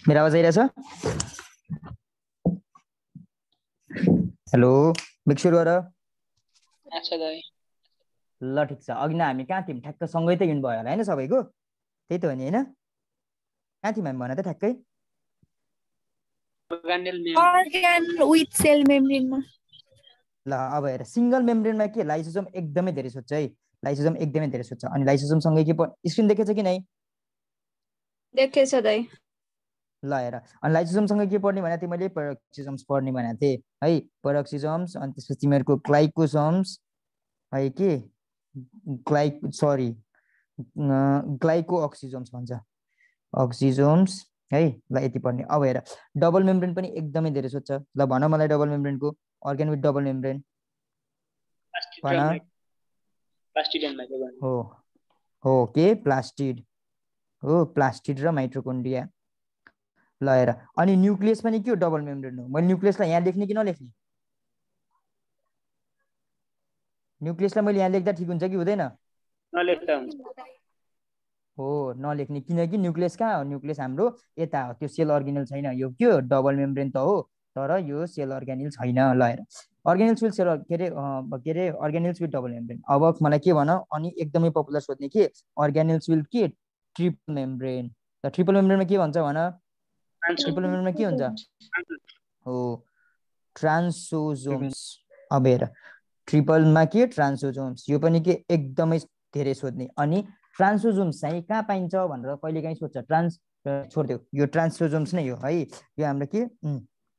मेरो आवाज आइरहेछ? हेलो मिक्सर गर। अच्छा दाइ। ल ठिक छ। अघि नै हामी कहाँ थियौँ? ठ्याक्क सँगै त हिँड्नु भयो होला हैन सबैको? त्यही त हो नि हैन? कहाँ थियौँ हामी? भन त ठ्याक्कै। organ with cell membrane मा। ल अब हेर, सिंगल मेम्ब्रेनमा के लाइसोसोम एकदमै धेरै सोध्छ है। लाइसोसोम एकदमै धेरै सोध्छ। अनि लाइसोसोम सँगै के स्क्रिन देखेछ कि नै? देखेछ दाइ। ल हेर, अनि लाइसोसोम सँगै के पढ्ने भनेको थिएँ मैले? पेरोक्सिसोम्स पढ्ने भनेको थिएँ है। पेरोक्सिसोम्स अनि त्यसपछि तिमीहरूको ग्लाइकोसोम्स है के ग्लाइको अक्सिजोम्स भन्छ। अक्सिजोम्स है। ल यति पढ्ने। अब हेर, डबल मेम्ब्रेन पनि एकदमै धेरै सोध्छ। ल भन मलाई डबल मेम्ब्रेनको अर्गान विथ डबल मेम्ब्रेन भन। हो हो के प्लास्टिड हो, प्लास्टिड र माइटोकोन्ड्रिया। ल हेर, अनि न्युक्लियस पनि के हो? डबल मेम्ब्रेन हो। मैले न्युक्लियसलाई यहाँ लेख्ने कि नलेख्ने? न्युक्लियसलाई मैले यहाँ लेख्दा ठिक हुन्छ कि हुँदैन? हो नलेख्ने, किनकि न्युक्लियस कहाँ हो? न्युक्लियस हाम्रो यता हो, त्यो सेल अर्गेनल छैन। यो के हो? डबल मेम्ब्रेन त हो, तर यो सेल अर्गेनल छैन। ल हेर, अर्गेनल्स विथ सेल के रे अर्गेनल्स विथ डबल मेम्ब्रेन। अब मलाई के भन? अनि एकदमै पपुलर सोध्ने के अर्गेनल्स विथ के ट्रिपल मेम्ब्रेन। त ट्रिपल मेम्ब्रेनमा के भन्छ भन? ट्रिपल मेम्ब्रेनमा के हुन्छ? हो ट्रान्सोजोम्स। अब हेर, ट्रिपलमा के ट्रान्सोजोम्स, यो पनि के एकदमै धेरै सोध्ने। अनि ट्रान्सोजोम्स चाहिँ कहाँ पाइन्छ भनेर कहिलेकाहीँ सोध्छ। छोडिदेऊ, यो ट्रान्सोजोम्स नै हो है। यो हाम्रो के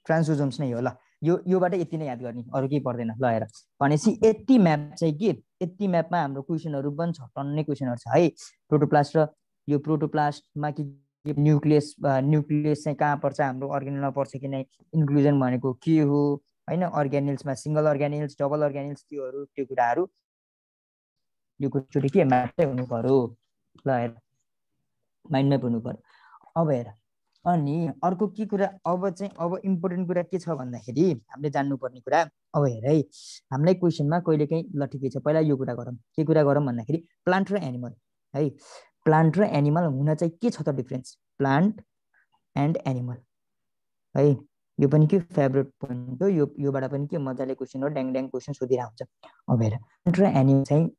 ट्रान्सोजोम्स नै हो। ल योबाट यति नै याद गर्ने, अरू केही पर्दैन। ल हेर, भनेपछि यति म्याप चाहिँ के, यति म्यापमा हाम्रो क्वेसनहरू पनि छ, टन्नै क्वेसनहरू छ है। प्रोटोप्लास्ट र यो प्रोटोप्लास्टमा कि न्युक्लियस चाहिँ कहाँ पर्छ? हाम्रो अर्गेनलमा पर्छ कि नै? इन्क्लुजन भनेको के हो हैन? अर्ग्यानिल्समा सिंगल अर्ग्यानिल्स, डबल अर्ग्यानिल्स, त्यो कुराहरू यो कुराचोटि के म्याप चाहिँ हुनु पर्यो। ल हेर, माइन्डमै हुनु पर्यो। अब हेर, अनि अर्को के कुरा अब चाहिँ, अब इम्पोर्टेन्ट कुरा के छ भन्दाखेरि हामीले जान्नुपर्ने कुरा। अब हेर है, हामीलाई क्वेसनमा कहिलेकाहीँ ल ठिकै छ, पहिला यो कुरा गरौँ। के कुरा गरौँ भन्दाखेरि प्लान्ट र एनिमल है। प्लान्ट र एनिमल हुन चाहिँ के छ त डिफरेन्स? प्लान्ट एन्ड एनिमल है। यो पनि के फेभरेट पोइन्ट हो। योबाट पनि के मजाले क्वेसन हो, ड्याङ ड्याङ क्वेसन सोधिरहेको हुन्छ। अब हेर, प्लान्ट र एनिमल चाहिँ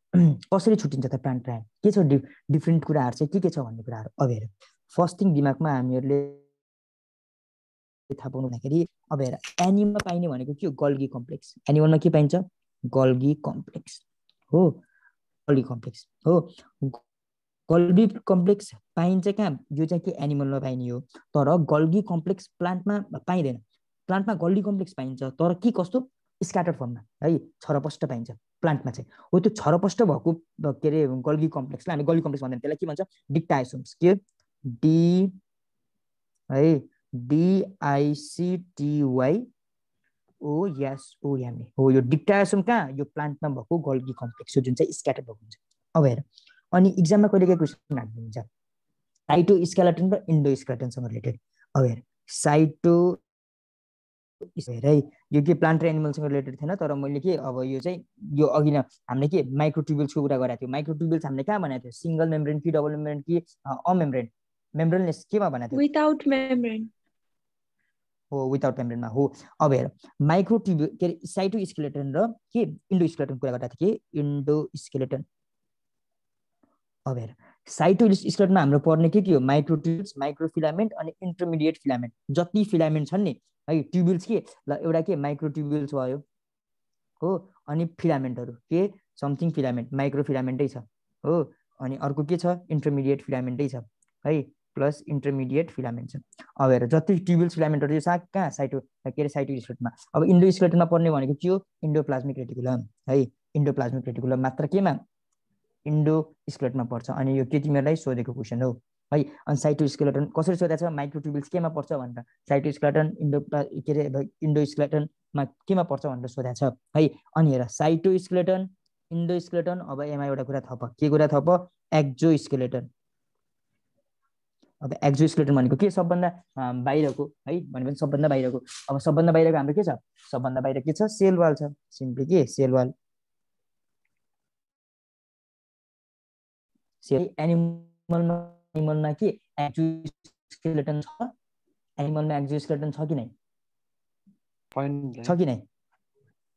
कसरी छुट्टिन्छ त? प्लान्ट र के छ डिफ्रेन्ट कुराहरू चाहिँ के छ भन्ने कुराहरू। अब हेर, फर्स्ट थिङ दिमागमा हामीहरूले थाहा पाउनु भन्दाखेरि, अब हेर, एनिमलमा पाइने भनेको के हो? गल्गी कम्प्लेक्स। एनिमलमा के पाइन्छ? गल्गी कम्प्लेक्स हो। गल्गी कम्प्लेक्स हो। गल्गी कम्प्लेक्स पाइन्छ कहाँ? यो चाहिँ के एनिमलमा पाइने हो, तर गल्गी कम्प्लेक्स प्लान्टमा पाइँदैन। प्लान्टमा गल्गी कम्प्लेक्स पाइन्छ, तर के कस्तो? स्क्याटर फर्ममा है, छरपष्ट पाइन्छ प्लान्टमा चाहिँ। हो त्यो छरपष्ट भएको के अरे गल्गी कम्प्लेक्सलाई हामी गल्गी कम्प्लेक्स भन्दैन, त्यसलाई के भन्छ? डिक्टाइसोम्स। के डी है, DICTY OSOM हो। यो डिक्टाइसोम कहाँ? यो प्लान्टमा भएको गल्गी कम्प्लेक्स हो, जुन चाहिँ स्क्याटर भएको हुन्छ। अब हेर, अनि इक्जाममा कहिले क्वेसन राख्नुहुन्छ साइटो स्केलेटन र इन्डो स्केलेटनसँग रिलेटेड। अब हेर, साइटो हेर है, यो के प्लान्ट र एनिमलसँग रिलेटेड थिएन, तर मैले के अब यो चाहिँ यो अघि नै हामीले के माइक्रोट्युबुल्सको कुरा गरेको थियो। माइक्रोट्युबुल्स हामीले कहाँ भनेको थियो? सिंगल मेम्ब्रेन कि डबल मेम्ब्रेन कि अमेम्ब्रेन? मेम्ब्रेनलेस केमा भनेको थियो? विदाउट मेम्ब्रेन हो, विदाउट मेम्ब्रेनमा हो। अब हेर, माइक्रोट्युबुल के अरे साइटो स्केलेटन र के इन्डो स्केलेटन कुरा गर्दा थियो कि इन्डो स्केलेटन। अब हेर, साइटो स्केलेटनमा हाम्रो पर्ने के हो? माइक्रोट्युबुल्स, माइक्रोफिलामेन्ट अनि इन्टरमिडिएट फिलामेन्ट। जति फिलामेन्ट छन् नि है, ट्युबुल्स के ल एउटा के माइक्रोट्युबुल्स भयो हो, अनि फिलामेन्टहरू के समथिङ फिलामेन्ट, माइक्रोफिलामेन्टै छ हो। अनि अर्को के छ? इन्टरमिडिएट फिलामेन्टै छ है, प्लस इन्टरमिडिएट फिलामेन्ट छ। अब हेर, जति ट्युबुल्स फिलामेन्टहरू चाहिँ कहाँ? साइटो के अरे साइटो स्केलेटनमा। अब इन्डो स्केलेटनमा पर्ने भनेको के हो? इन्डोप्लाज्मिक रेटिकुलम है। इन्डोप्लाज्मिक रेटिकुलम मात्र केमा? इन्डो स्केलेटनमा पर्छ। अनि यो के तिमीहरूलाई सोधेको क्वेसन हो है। अनि साइटो स्केलेटन कसरी सोधेको छ? माइक्रोट्युबुल्स केमा पर्छ भनेर, साइटो स्केलेटन के अरे इन्डो स्केलेटनमा केमा पर्छ भनेर सोधेको छ है। अनि हेर, साइटो स्केलेटन, इन्डो स्केलेटन। अब एमा एउटा कुरा थप, के कुरा थप? Exoskeleton. अब एक्जो स्केलेटन भनेको के? सबभन्दा बाहिरको है, भनेपछि सबभन्दा बाहिरको। अब सबभन्दा बाहिरको हाम्रो के छ? सबभन्दा बाहिर के छ? सेल वाल छ, सिम्पली के सेल वाल। एनिमलमा के एक्जो स्केलेटन छ, एनिमलमा एक्जोस्केलेटन छ कि नै? छैन छ कि नै?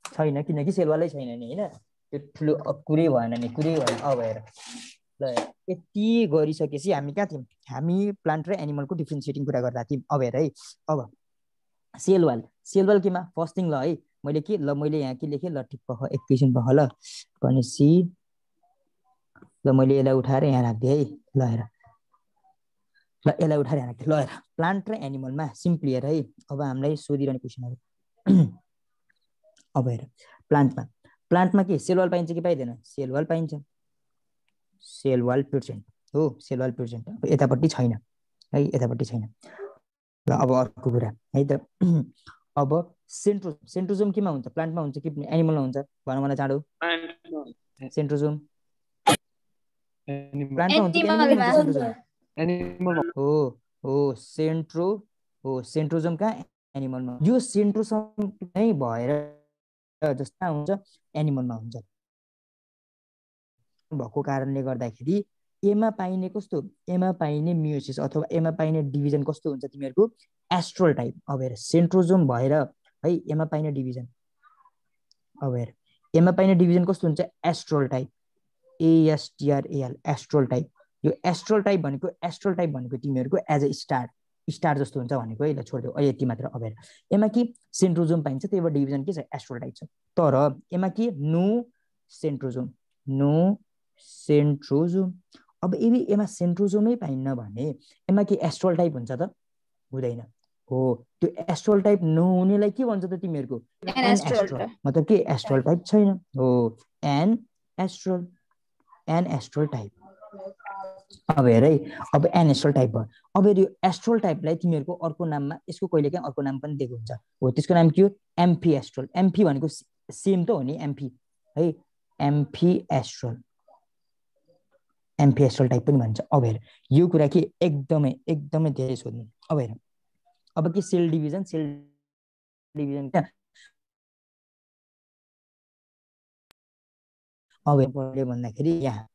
छैन, किनकि सेलवालै छैन नि होइन। त्यो ठुलो कुरै भएन नि, कुरै भएन। अब हेर ल, यति गरिसकेपछि हामी कहाँ थियौँ? हामी प्लान्ट र एनिमलको डिफ्रेन्सिएटिङ कुरा गर्दा थियौँ। अब हेर है, अब सेलवाल केमा फर्स्ट थिङ ल है, मैले के ल मैले यहाँ के लेखेँ ल, ठिक पख एकैछिन पख ल, भनेपछि ल मैले यसलाई उठाएर यहाँ राखिदिएँ है। ल हेर, ल यसलाई उठाएर यहाँ राख्थेँ। ल हेर, प्लान्ट र एनिमलमा सिम्पली हेर है, अब हामीलाई सोधिरहने क्वेसनहरू। अब हेर, प्लान्टमा के सेलवाल पाइन्छ कि पाइँदैन? सेलवाल पाइन्छ, सेलवाल प्रेजेन्ट हो, सेलवाल प्रेजेन्ट। अब यतापट्टि छैन है, यतापट्टि छैन। ल अब अर्को कुरा है त, अब सेन्ट्रोजोम केमा हुन्छ? प्लान्टमा हुन्छ कि एनिमलमा हुन्छ? भन मलाई चाँडो। सेन्ट्रोजोम प्लान्टमा हुन्छ कि एनिमलमा हुन्छ? सेन्ट्रोजोम एनिमल हो सेन्ट्रोजोम कहाँ? एनिमलमा। यो सेन्ट्रोजोम नै भएर जस्ता हुन्छ एनिमलमा हुन्छ भएको कारणले गर्दाखेरि एमा पाइने कस्तो, एमा पाइने मियोसिस अथवा एमा पाइने डिभिजन कस्तो हुन्छ तिमीहरूको? Astral type. अब हेर, सेन्ट्रोजोम भएर है एमा पाइने डिभिजन, अब हेर एमा पाइने डिभिजन कस्तो हुन्छ? Astral type, ASTRAL, astral type. यो एस्ट्रल टाइप भनेको तिमीहरूको एज ए स्टार जस्तो हुन्छ भनेको है। ल छोडिदेऊ, यति मात्र। अब हेर, एमा कि सेन्ट्रोजोम पाइन्छ, त्यही भएर डिभिजन के छ? एस्ट्रल टाइप छ। तर एमा के? नो सेन्ट्रोजोम। अब यदि एमा सेन्ट्रोजोमै पाइन्न भने एमा के एस्ट्रल टाइप हुन्छ त? हुँदैन। हो, त्यो एस्ट्रल टाइप नहुनेलाई के भन्छ त तिमीहरूको? एनएस्ट्रल। मतलब के? एस्ट्रल टाइप छैन। हो, एनएस्ट्रल टाइप। अब हेर है, अब एनएस्ट्रल टाइप भयो। अब यो एस्ट्रल टाइपलाई तिमीहरूको अर्को नाममा, यसको कहिलेकाहीँ अर्को नाम पनि दिएको हुन्छ। हो, त्यसको नाम के हो? Amphi astral. एम्फी भनेको सेम त हो नि, एम्फी है, एम्फी एस्ट्रल टाइप पनि भन्छ। अब हेर, यो कुरा के एकदमै धेरै सोध्ने। अब हेर, अब के सेल डिभिजन अब भन्दाखेरि यहाँ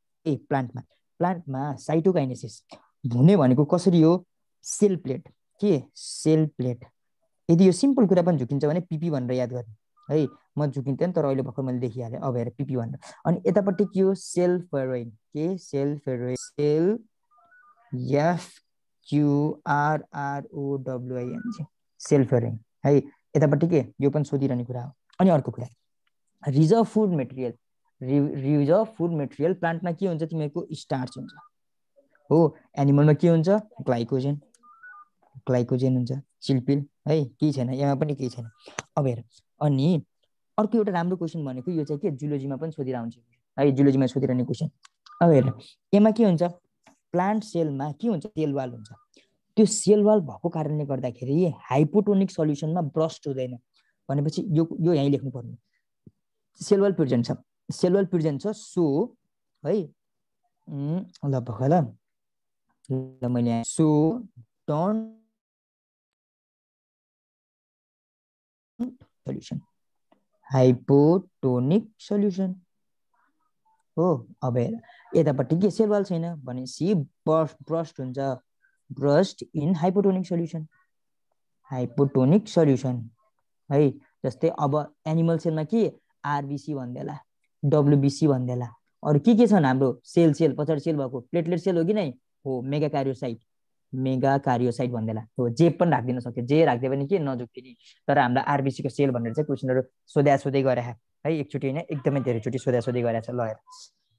प्लान्टमा साइटोकाइनेसिस हुने भनेको कसरी हो? सेल प्लेट, के सेल प्लेट। यदि यो सिम्पल कुरा पनि झुकिन्छ भने पिपी भनेर याद गर्ने है। म झुकिन्थेँ तर अहिले भर्खर मैले देखिहालेँ। अब हेर, पिपी भनेर। अनि यतापट्टि के हो? सेल फेरोइन, के सेल फेरोइन, सेल FQRROWIN, सेल फेरोइन है। यतापट्टि के? यो पनि सोधिरहने कुरा हो। अनि अर्को कुरा, रिजर्भ फुड मेटेरियल प्लान्टमा के हुन्छ तिमीहरूको? स्टार्च हुन्छ। हो, एनिमलमा के हुन्छ? ग्लाइकोजेन हुन्छ, चिलपिल है, केही छैन यहाँ पनि, केही छैन। अब हेर, अनि अर्को एउटा राम्रो क्वेसन भनेको यो चाहिँ के? जुलोजीमा पनि सोधिरहन्छ है, जुलोजीमा सोधिरहने क्वेसन। अब हेर, एमा के हुन्छ? प्लान्ट सेलमा के हुन्छ? सेलवाल हुन्छ। त्यो सेलवाल भएको कारणले गर्दाखेरि हाइपोटोनिक सल्युसनमा ब्रस्ट हुँदैन। भनेपछि यो यहीँ लेख्नु पर्ने, सेलवाल प्रेजेन्ट छ, सो है। ल भख ल मैले so don't solution, hypotonic solution हो। अब हेर, यतापट्टि के? सेलवाल छैन भनेपछि ब्रस्ट हुन्छ, ब्रस्ट इन हाइपोटोनिक सल्युसन है। जस्तै अब एनिमल सेलमा के? आरबिसी भन्देला, डब्लुबिसी भन्देला। अरू के छन् हाम्रो? सेल पछाडि सेल भएको प्लेटलेट सेल हो कि नै? हो, मेगा कार्योसाइट भन्देला। हो, जे पनि राखिदिन सक्यो, जे राख्दै पनि के नझुक्किने। तर हाम्रो आरबिसीको सेल भनेर चाहिँ क्वेसनहरू सोधै गरे है, एकचोटि होइन एकदमै धेरैचोटि सोधै गरेछ। ल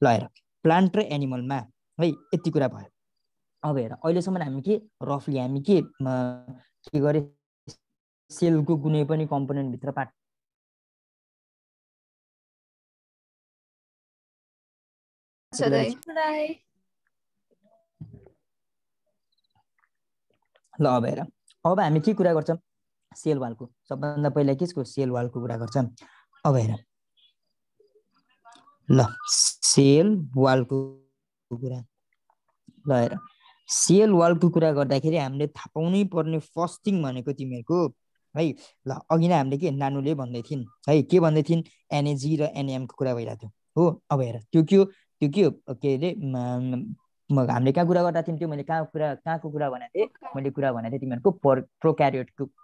हेर, प्लान्ट र एनिमलमा है यति कुरा भयो। अब हेर, अहिलेसम्म हामी के रफली हामी के गरे? सेलको कुनै पनि कम्पोनेन्ट भित्र पार्ट ल अब हेर, अब हामी के कुरा गर्छौँ? सेलवालको, सबभन्दा पहिला केको? सेलवालको कुरा गर्छौँ। अब हेर, ल सेलवालको कुरा, ल हेर, सेलवालको कुरा गर्दाखेरि हामीले थाहा पाउनै पर्ने फर्स्ट थिङ भनेको तिमीहरूको है, ल अघि नै हामीले के नानुले भन्दै थिइन् है, के भन्दै थिइन्? NAG र NAM को कुरा भइरहेको थियो। हो, अब हेर, त्यो के हो? के अरे हामीले कहाँ कुरा गर्दा थियौँ त्यो मैले कहाँको कुरा भनेको थिएँ मैले कुरा भनेको थिएँ तिमीहरूको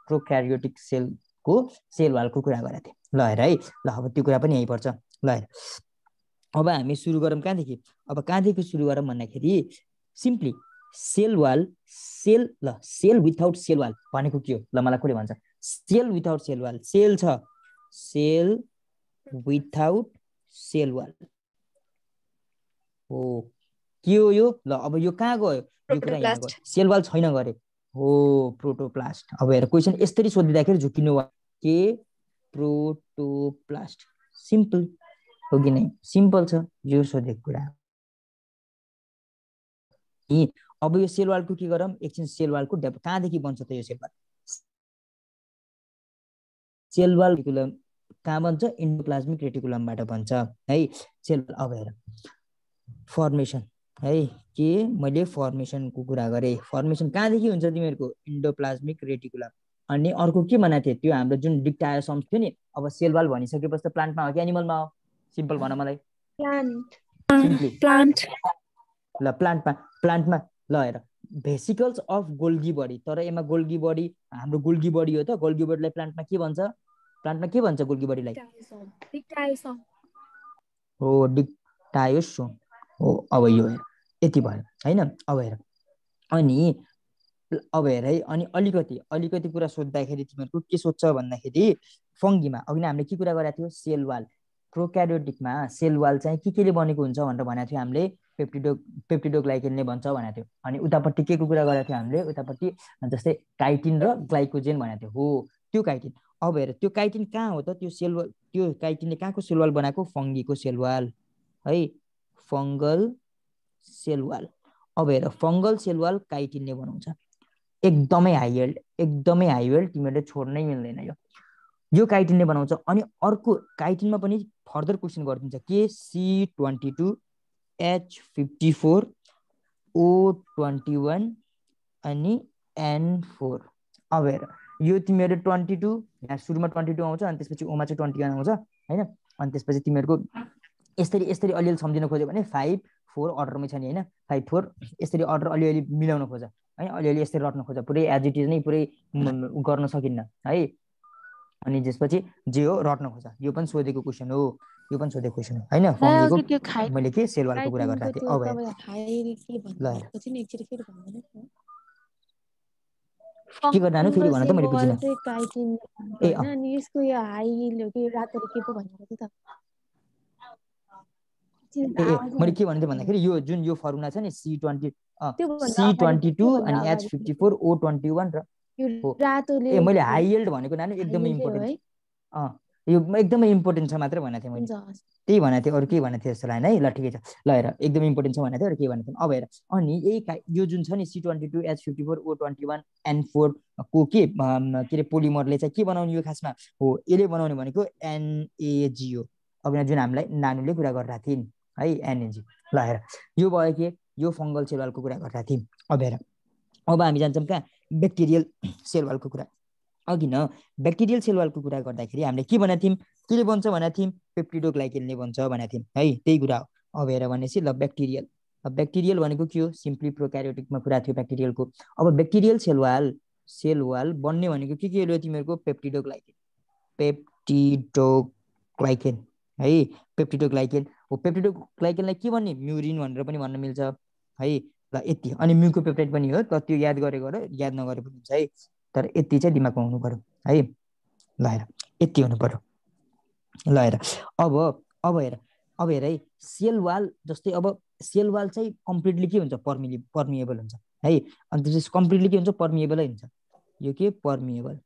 प्रोक्यारियोटिक सेलको सेल वालको कुरा गरेको थिएँ ल हेर है ल अब त्यो कुरा पनि यहीँ पर्छ ल हेर अब हामी सुरु गरौँ कहाँदेखि अब कहाँदेखि सुरु गरौँ भन्दाखेरि simply cell wall cell without cell wall भनेको के हो ल मलाई कसले भन्छ cell without cell wall cell छ सेल विथआउट सेल वाल हो के हो यो ल अब यो कहाँ गयो यो कुरा यहाँ गयो सेल वाल छैन गरे हो प्रोटोप्लास्ट अब हेर क्वेसन यसरी सोधिँदाखेरि झुकिनु के प्रोटोप्लास्ट सिम्पल हो कि नै सिम्पल छ यो सोधेको कुरा अब यो सेल वालको के गरौँ एकछिन सेल वालको कहाँदेखि बन्छ त यो सेल वाल रेटिकुलम कहाँ बन्छ इन्डोप्लाज्मिक रेटिकुलमबाट बन्छ है सेल अब हेर फर्मेसन है के मैले फर्मेसनको कुरा गरेँ फर्मेसन कहाँदेखि हुन्छ तिमीहरूको इन्डोप्लाज्मिक रेटिकुलम अनि अर्को के भनेको थिएँ त्यो हाम्रो जुन डिक्टायोसम्स थियो नि अब सेल वाल भनिसकेपछि त प्लान्टमा हो कि एनिमलमा हो सिम्पल भन मलाई प्लान्ट ल प्लान्टमा ल हेर भेसिकल्स अफ गोल्गी बडी तर यसमा गोल्गी बडी हाम्रो गोल्गी बडी हो त गोल्गी बडीलाई प्लान्टमा के भन्छ गोल्गी बडीलाई हो डिक्टायोसोम हो अब यो हेर यति भयो हैन अब हेर अनि है अनि अलिकति कुरा सोध्दाखेरि तिमीहरूको के सोध्छ भन्दाखेरि फङ्गीमा अघि नै हामीले के कुरा गरेको थियो सेल वाल प्रोक्यारियोटिकमा सेल वाल चाहिँ केले बनेको हुन्छ भनेर भनेको थियो हामीले पेप्टिडोग्लाइकेनले भन्छ भनेको थियो अनि उतापट्टि के को कुरा गरेको थियो हामीले उतापट्टि जस्तै काइटिन र ग्लाइकोजेन भनेको थियो हो त्यो काइटिन अब हेर त्यो काइटिन कहाँ हो त त्यो काइटिनले कहाँको सेल वाल बनाएको फङ्गीको सेल वाल है फङ्गल सेल वाल अब हेर फङ्गल सेल वाल काइटिनले बनाउँछ एकदमै हाई हेल्ड तिमीहरूले छोड्नै मिल्दैन यो काइटिनले बनाउँछ अनि अर्को काइटिनमा पनि फर्दर क्वेसन गरिदिन्छ के C22 H54 O21 अनि N4 अब हेर यो तिमीहरू 22 यहाँ सुरुमा 22 आउँछ अनि त्यसपछि ओमा चाहिँ 21 आउँछ हैन अनि त्यसपछि तिमीहरूको यसरी अलिअलि सम्झिन खोज्यो भने 5-4 अर्डरमै छ नि हैन 5-4 यसरी अर्डर अलिअलि मिलाउन खोज है अलिअलि यसरी रट्न खोज पुरै एज इट इज नै पुरै गर्न सकिन्न है अनि त्यसपछि जे हो रट्न खोज यो पनि सोधेको क्वेसन हो हैन फङ्गीको मैले के सेल वालको कुरा गर्दा थिएँ अब के गर्दा फेरि भन त मैले बुझिन ए अनि यसको यो हाई हिल हो कि रातहरु के पो भनेको थिए त मैले के भन्थे भन्दाखेरि यो जुन यो फर्मुला छ नि C22 अनि H54 O21 र ए मैले हाई यिल्ड भनेको नानी एकदमै इम्पोर्टेन्ट यो एकदमै इम्पोर्टेन्ट छ मात्र भनेको थिएँ मैले त्यही भनेको थिएँ अरू केही भनेको थिएँ जस्तो लाग्यो है ल ठिकै छ ल हेर एकदमै इम्पोर्टेन्ट छ भनेको थिएँ अरू केही भनेको थिएँ अब हेर अनि यो जुन छ नि C22 H54 O21 N4 को के अरे पोलिमरले चाहिँ के बनाउने यो खासमा हो यसले बनाउने भनेको NAG हो अब यहाँ जुन हामीलाई नानुले कुरा गरिरहेको थिइन् है NAG ल हेर यो भयो के यो फङ्गल सेल वालको कुरा गरिरहेको थियौँ अब हेर अब हामी जान्छौँ कहाँ ब्याक्टेरियल सेल वालको कुरा अघि न ब्याक्टेरियल सेल वालको कुरा गर्दाखेरि हामीले के भनेको थियौँ केले बन्छ भनेको थियौँ पेप्टिडोग्लाइकेनले बन्छ भनेको थियौँ है त्यही कुरा हो अब हेर भनेपछि ल ब्याक्टेरियल भनेको के हो सिम्पली प्रोक्यारियोटिकमा कुरा थियो ब्याक्टेरियलको अब ब्याक्टेरियल सेल वाल बन्ने भनेको के हो तिमीहरूको पेप्टिडोग्लाइकेन है पेप्टिडोग्लाइकेन हो पेप्टिडोग्लाइकेनलाई के भन्ने म्युरिन भनेर पनि भन्न मिल्छ है ल यति अनि म्युकोपेप्टाइड पनि हो त्यो याद गरेको र याद नगरे पनि हुन्छ है तर यति चाहिँ दिमागमा हुनु पर्यो है ल हेर यति हुनु पर्यो ल हेर अब हेर है सेल वाल जस्तै अब सेल वाल चाहिँ कम्प्लिटली के हुन्छ पर्मिएबल हुन्छ है अनि त्यसपछि कम्प्लिटली के हुन्छ पर्मिएबलै हुन्छ यो के पर्मिएबल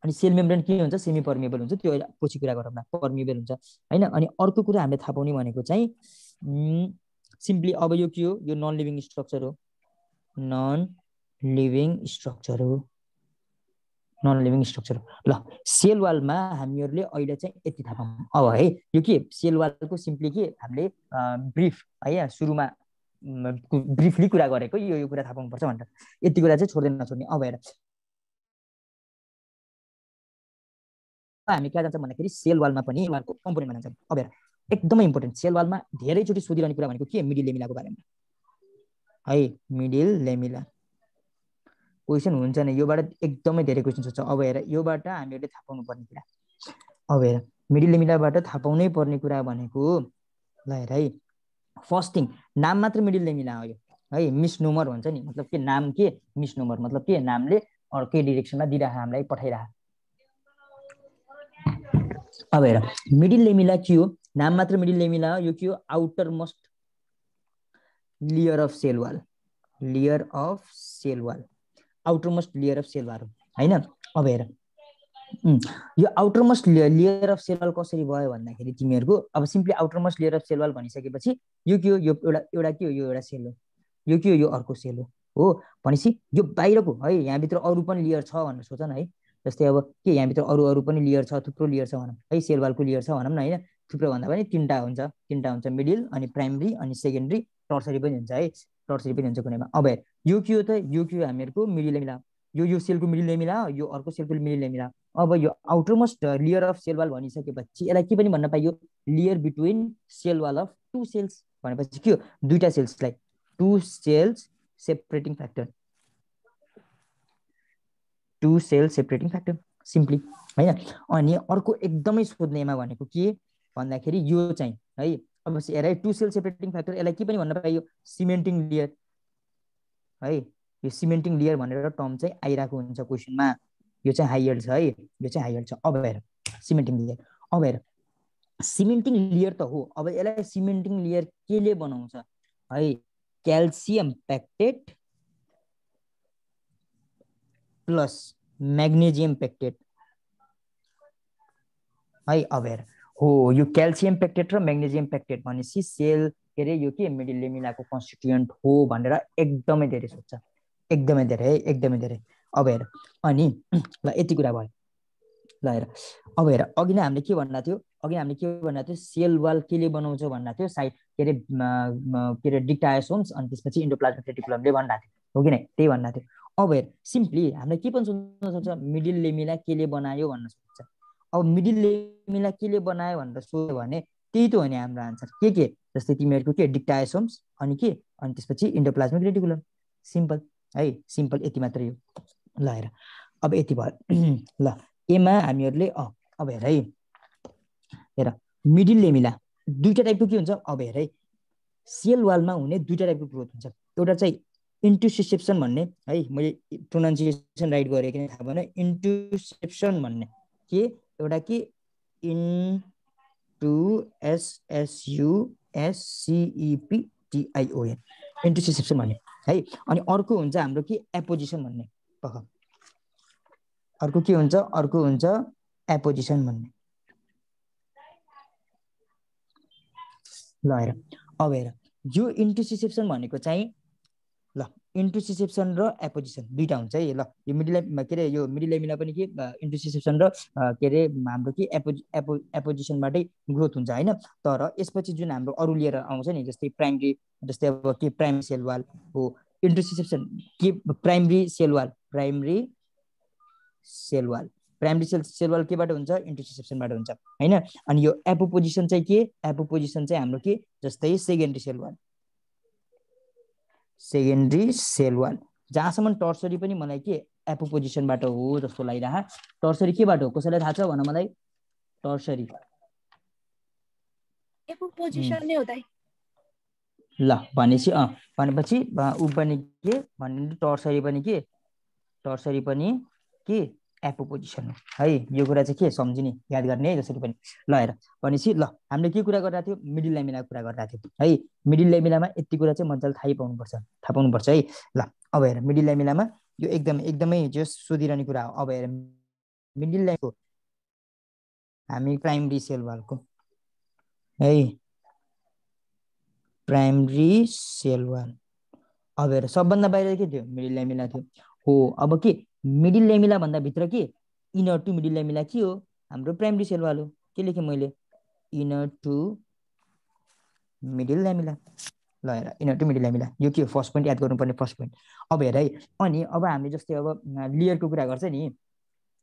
अनि सेल मेम्ब्रेन के हुन्छ सेमी पर्मिएबल हुन्छ त्यो पछि कुरा गरौँ न पर्मिएबल हुन्छ हैन अनि अर्को कुरा हामीले थाहा पाउने भनेको चाहिँ सिम्पली अब यो के हो यो नन लिभिङ स्ट्रक्चर हो नन लिभिङ स्ट्रक्चर ल सेल वालमा हामीहरूले अहिले चाहिँ यति थाहा पाऊँ अब है यो के सेल वालको सिम्पली के हामीले ब्रिफ है सुरुमा ब्रिफली कुरा गरेको यो कुरा थाहा पाउनुपर्छ भनेर यति कुरा चाहिँ छोड्दैन नछोड्ने अब हेर हामी कहाँ जान्छौँ भन्दाखेरि सेल वालमा पनि वालको कम्पोनेन्टमा जान्छौँ अब हेर एकदमै इम्पोर्टेन्ट सेल वालमा धेरैचोटि सोधिरहने कुरा भनेको के मिडिल लेमिनाको बारेमा है मिडिल लेमिला क्वेसन हुन्छ नि योबाट एकदमै धेरै क्वेसन सोध्छ अब हेर योबाट हामीहरूले थाहा पाउनु पर्ने कुरा अब हेर मिडिल लेमिलाबाट थाहा पाउनै पर्ने कुरा भनेको ल हेर है फर्स्ट थिङ नाम मात्र मिडिल लेमिला हो यो है मिसनोमर भन्छ नि मतलब के नाम के मिसनोमर मतलब के नामले अर्कै डिरेक्सनमा दिइरह हामीलाई पठाइरह अब हेर मिडिल लेमिला के हो नाम मात्र मिडिल लेमिला हो यो के हो outer most layer of cell wall outer most layer of cell wall हैन अब हेर यो outermost layer of cell wall कसरी भयो भन्दाखेरि तिमीहरुको अब simply outer most layer of cell wall भनिसकेपछि यो के हो यो एउटा के हो यो एउटा सेल हो यो के हो यो अर्को सेल हो भनेपछि यो बाहिरको है यहाँ भित्र अरु पनि लेयर छ भनेर सोच न है जस्तै अब के यहाँ भित्र अरु पनि लेयर छ थुप्रो लेयर छ भनौं है सेल वालको लेयर छ भनौं न हैन थुप्रो भन्दा पनि तीनटा हुन्छ मिडिल अनि प्राइमरी अनि सेकेन्डरी टर्सरी पनि हुन्छ है टर्सरी पनि हुन्छ कुनैमा अब हेर यो के हो त यो के हो हामीहरुको मिडिल लेमिला यो सेलको मिडिल लेमिला यो अर्को सेलको मिडिल लेमिला अब यो outermost layer of cell wall भनिसकेपछि यसलाई के पनि भन्न पाइयो layer between cell wall of two cells भनेपछि के हो दुईटा सेल्सलाई two cells separating factor simply हैन अनि अर्को एकदमै सोध्नेमा भनेको के भन्दाखेरि यो चाहिँ है अब हेर टु सेल सेपरेटिङ फ्याक्टर यसलाई के पनि भन्न पाइयो सिमेन्टिङ लेयर है यो सिमेन्टिङ लेयर भनेर टर्म चाहिँ आइराको हुन्छ क्वेशनमा यो चाहिँ हाइयर छ है यो चाहिँ हाइयर छ अब हेर सिमेन्टिङ लेयर अब हेर सिमेन्टिङ लेयर त हो अब यसलाई सिमेन्टिङ लेयर केले बनाउँछ है calcium pectate plus magnesium pectate है अब हेर हो यो क्याल्सियम पेक्टेट र म्याग्नेजियम पेक्टेट भनेपछि सेल के रे यो के मिडिल लेमिलाको कन्स्टिट्युएन्ट हो भनेर एकदमै धेरै सोध्छ एकदमै धेरै अब हेर अनि ल यति कुरा भयो ल हेर अब हेर अघि नै हामीले के भन्ना थियो सेल वाल केले बनाउँछ भन्ना थियो साइड के रे डिक्टायोसोम्स अनि त्यसपछि इन्डोप्लाज्मिक रेटिकुलमले भन्ना थियो हो कि नै त्यही भन्ना थियो अब हेर सिम्पली हामीले के पनि सोध्न सक्छ मिडिल लेमिला केले बनायो भन्न सक्छ अब मिडिल लेमिला केले बनायो भनेर सोध्यो भने त्यही त हो नि हाम्रो आन्सर के जस्तै तिमीहरुको के डिक्टायोसोम्स अनि त्यसपछि इन्डोप्लाज्मिक रेटिकुलम सिम्पल है सिम्पल यति मात्रै हो ल हेर अब यति भयो ल एमा हामीहरुले अब हेर मिडिल लेमिला दुईटा टाइपको के हुन्छ अब हेर है सेल वालमा हुने दुईटा टाइपको ग्रोथ हुन्छ एउटा चाहिँ इन्टुसिसेप्सन भन्ने है मैले प्रोनाउन्सिएसन राइट गरे कि थाहा भएन इन्टुसेप्सन भन्ने के एउटा के इन्टुसेप्सन इन्टुसिसेप्सन भन्ने है अनि अर्को हुन्छ हाम्रो के एपोजिसन भन्ने अर्को के हुन्छ एपोजिसन भन्ने ल हेर अब हेर यो इन्टुसिसेप्सन भनेको चाहिँ ल इन्टुसिसेप्सन र एपोजिसन दुईटा हुन्छ है ल यो मिडिल लेमिला पनि के इन्टुसिसेप्सन र के रे हाम्रो के एपोजिसनबाटै ग्रोथ हुन्छ हैन तर यसपछि जुन हाम्रो अरु लिएर आउँछ नि जस्तै प्राइमरी जस्तै अब के प्राइमरी सेल वाल हो इन्टुसिसेप्सन के प्राइमरी सेल वाल केबाट हुन्छ इन्टुसिसेप्सनबाट हुन्छ हैन अनि यो एपोजिसन चाहिँ हाम्रो के जस्तै सेकेन्डरी सेल वाल जहाँसम्म टर्सरी पनि मलाई के एपोजिसनबाट हो जस्तो लागिरहा टर्सरी केबाट हो कसैलाई थाहा छ भन मलाई टर्सरी एपोजिसन नै हो दाइ ल भनेपछि उ पनि के भन्ने टर्सरी पनि के एपोजिसन हो है यो कुरा चाहिँ के सम्झिने याद गर्ने है जसरी पनि ल हेर भनेपछि ल हामीले के कुरा गरिरहेको थियो मिडिल लेमिला कुरा गरिरहेको थियो है मिडिल लेमिलामा यति कुरा चाहिँ मजाले थाहा पाउनुपर्छ है ल अब हेर मिडिल लेमिलामा यो एकदमै जस सोधिरहने कुरा हो अब हेर मिडिल लेमिलाको हामी प्राइमरी सेल वालको है प्राइमरी सेल वाल अब हेर सबभन्दा बाहिर के थियो मिडिल लेमिला थियो हो अब के मिडिल लेमिला भन्दा भित्र के इनर टु मिडिल लेमिला के हो हाम्रो प्राइमरी सेल वाल हो के लेखे मैले इनर टु मिडिल लेमिला ल हेर इनर टु मिडिल लेमिला यो के हो फर्स्ट पोइन्ट याद गर्नुपर्ने फर्स्ट पोइन्ट अब हेर है अनि अब हामीले जस्तै अब लेयरको कुरा गर्छ नि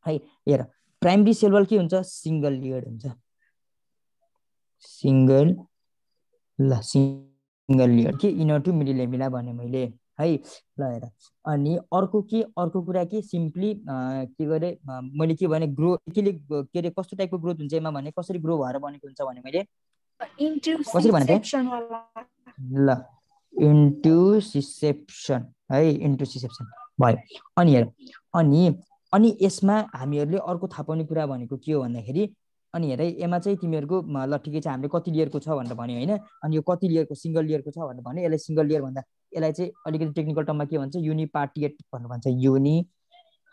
है हेर प्राइमरी सेल वाल के हुन्छ सिंगल लेयर हुन्छ सिंगल लेयर के इनर टु मिडल लेमिला भने मैले है ल हेर अनि अर्को कुरा के सिम्पली के गरे मैले के भने ग्रो के रे कस्तो टाइपको ग्रोथ हुन्छ एमा भने कसरी ग्रो भएर बनेको हुन्छ भने मैले कसरी भने सेक्सन वाला ल इन्टुसिसेप्सन है इन्टुसिसेप्सन भयो अनि हेर अनि यसमा हामीहरूले अर्को थाहा पाउने कुरा भनेको के हो भन्दाखेरि अनि हेर एमा चाहिँ तिमीहरूको ल ठिकै छ हामीले कति लेयरको छ भनेर भन्यो होइन अनि यो कति लेयरको सिंगल लेयरको छ भनेर भन्यो यसलाई सिंगल लेयर भन्दा यसलाई चाहिँ अलिकति टेक्निकल टर्ममा के भन्छ युनिपार्टिएट भनेर भन्छ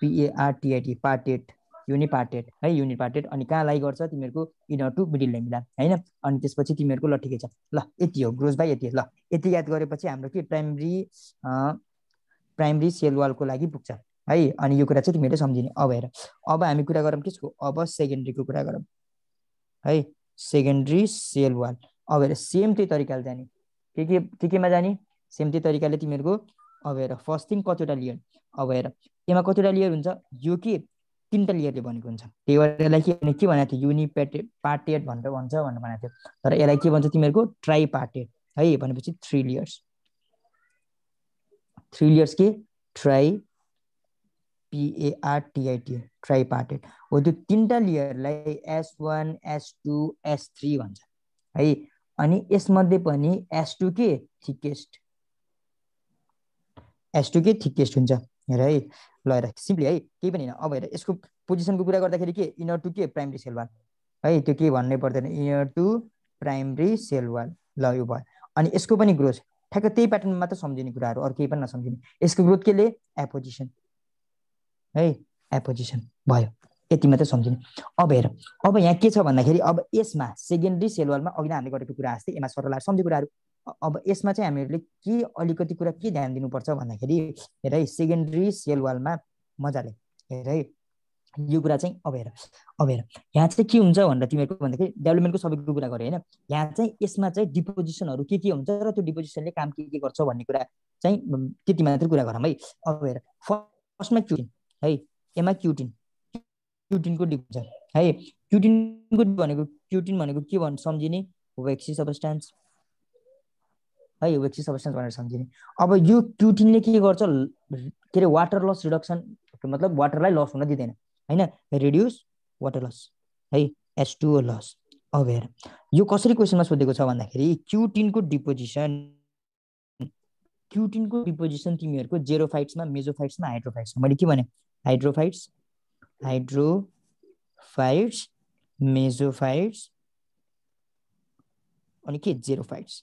PARTIT पार्टेट युनिपार्टेड है युनिपार्टेड अनि कहाँ लाई गर्छ तिमीहरूको इनर टु मिडल लेमिला हैन अनि त्यसपछि तिमीहरूको ल ठिकै छ ल यति हो ग्रोथ बाई यति ल यति याद गरेपछि हाम्रो के प्राइमरी सेल वालको लागि पुग्छ है अनि यो कुरा चाहिँ तिमीहरूले सम्झिने अब हेर अब हामी कुरा गरौँ त्यसको अब सेकेन्डरीको कुरा गरौँ है सेकेन्डरी सेल वाल अब हेर सेम त्यही तरिकाले जाने केमा जाने सेम त्यही तरिकाले तिमीहरूको अब हेर फर्स्ट थिङ कतिवटा लेयर अब हेर यसमा कतिवटा लेयर हुन्छ यो के तीनटा लेयरले बनेको हुन्छ त्यही भएर यसलाई के भनेको थियो युनिपार्टेड भनेर भन्छ भनेर भनेको थियो तर यसलाई के भन्छ तिमीहरूको ट्राइपार्टेड है भनेपछि 3 लेयर्स के ट्राई PARTIT ट्राइपार्टेड हो त्यो तीनटा लेयरलाई S1 S2 S3 भन्छ है अनि यसमध्ये पनि S2 के थिकेस्ट हुन्छ हेर है ल हेर सिम्पली है केही पनि हैन अब हेर यसको पोजिसनको कुरा गर्दाखेरि के इनर टु के प्राइमरी सेल वाल है त्यो के भन्नै पर्दैन inner to primary cell wall ल यो भयो अनि यसको पनि ग्रोथ ठ्याक्क त्यही प्याटर्नमा मात्र सम्झिने कुराहरू अरु केही पनि नसम्झिने यसको ग्रोथ केले एपोजिसन है एपोजिसन भयो यति मात्र सम्झिने अब हेर अब यहाँ के छ भन्दाखेरि अब यसमा सेकेन्डरी सेल वालमा अघि नै हामीले गरेको कुरा जस्तै यसमा सरल सम्झे कुराहरू अब यसमा चाहिँ हामीहरूले के अलिकति कुरा के ध्यान दिनुपर्छ भन्दाखेरि हेर है सेकेन्डरी सेल वालमा मजाले हेर है यो कुरा चाहिँ अब हेर यहाँ चाहिँ के हुन्छ भनेर तिमीहरूको भन्दाखेरि डेभलपमेन्टको सबैको कुरा गरे हैन यहाँ चाहिँ यसमा चाहिँ डिपोजिसनहरू के हुन्छ र त्यो डिपोजिसनले काम के गर्छ भन्ने कुरा चाहिँ त्यति मात्र कुरा गरौँ है अब हेर फर्स्टमा क्युटिन है एमा क्युटिनको डिपोजिसन है क्युटिन भनेको के भन्छ सम्झिने वेक्सी सबस्टेन्स है वेक्सी सबस्टेन्स भनेर सम्झिने अब यो क्युटिनले के गर्छ के रे वाटर लस रिडक्सन मतलब वाटरलाई लस हुन दिदैन हैन रिड्युस वाटर लस है H2O लस अब हेर यो कसरी क्वेशनमा सोधेको छ भन्दाखेरि क्युटिनको डिपोजिसन तिमीहरूको जेरोफाइट्समा मेसोफाइट्समा हाइड्रोफाइट्समा मैले के भने हाइड्रोफाइट्स मेसोफाइट्स अनि के जेरोफाइट्स